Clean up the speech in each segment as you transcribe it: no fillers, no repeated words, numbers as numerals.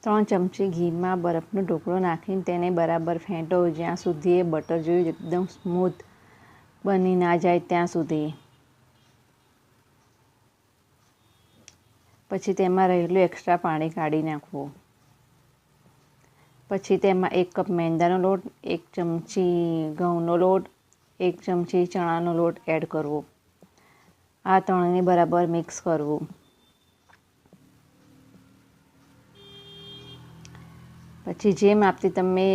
3 ચમચી ઘીમાં બરફનો ટુકડો નાખીને તેને બરાબર ફેંટો, જ્યાં સુધી એ બટર જેવું એકદમ સ્મૂથ બની ના જાય ત્યાં સુધી. પછી તેમાં રહેલું એક્સ્ટ્રા પાણી કાઢી નાખવું. પછી તેમાં 1 કપ મેંદાનો લોટ, 1 ચમચી ઘઉંનો લોટ, 1 ચમચી ચણાનો લોટ એડ કરવો. આ ત્રણને બરાબર મિક્સ કરવું. પછી જે માપથી તમે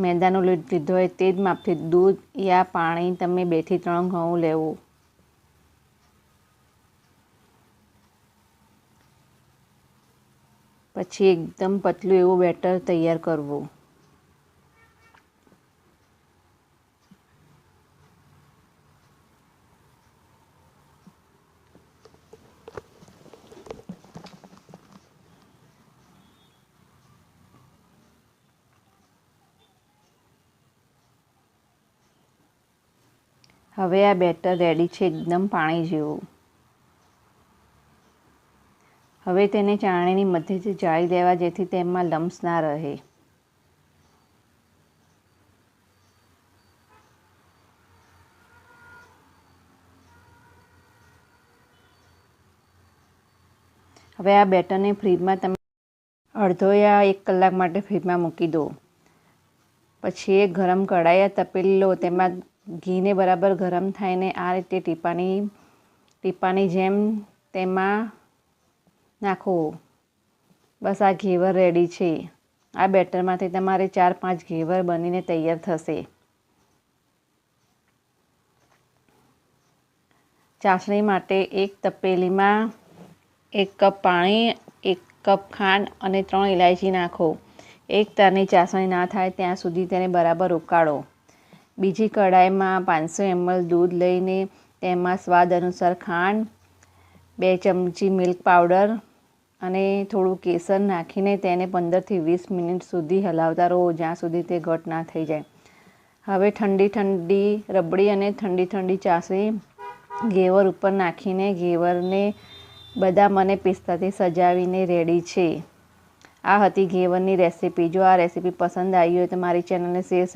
મેંદાનો લોટ લીધો હોય તે જ માપથી દૂધ યા પાણી તમે 2 થી 3 ઘઉં લેવું. પછી એકદમ પતલું એવું બેટર તૈયાર કરવું. હવે આ બેટર રેડી છે, એકદમ પાણી જેવું. હવે તેને ચાળણીની મદદથી ચાળી દેવા, જેથી તેમાં લમ્સ ના રહે. હવે આ બેટરને ફ્રીજમાં તમે અડધો યા 1 કલાક માટે ફ્રીજમાં મૂકી દો. પછી એક ગરમ કઢાઈ યા તપેલી લો, તેમાં ઘીને બરાબર ગરમ થઈને આ રીતે ટીપાની જેમ તેમાં નાખો. બસ આ ઘેવર રેડી છે. આ બેટરમાંથી તમારે 4-5 ઘેવર બનીને તૈયાર થશે. ચાસણી માટે એક તપેલીમાં 1 કપ પાણી, 1 કપ ખાંડ અને 3 ઇલાયચી નાખો. એક તારની ચાસણી ના થાય ત્યાં સુધી તેને બરાબર ઉકાળો. બીજી કઢાઈમાં 500 ml દૂધ લઈને તેમાં સ્વાદ અનુસાર ખાંડ, 2 ચમચી મિલ્ક પાવડર અને થોડું કેસર નાખીને તેને 15 થી 20 મિનિટ સુધી હલાવતા રહો, જ્યાં સુધી તે ઘટ ના થઈ જાય. હવે ઠંડી રબડી અને ઠંડી ચાસણી ઘેવર ઉપર નાખીને ઘેવરને બદામ અને પિસ્તાથી સજાવીને રેડી છે. આ હતી ઘેવરની રેસીપી. જો આ રેસીપી પસંદ આવી હોય તો મારી ચેનલને શેર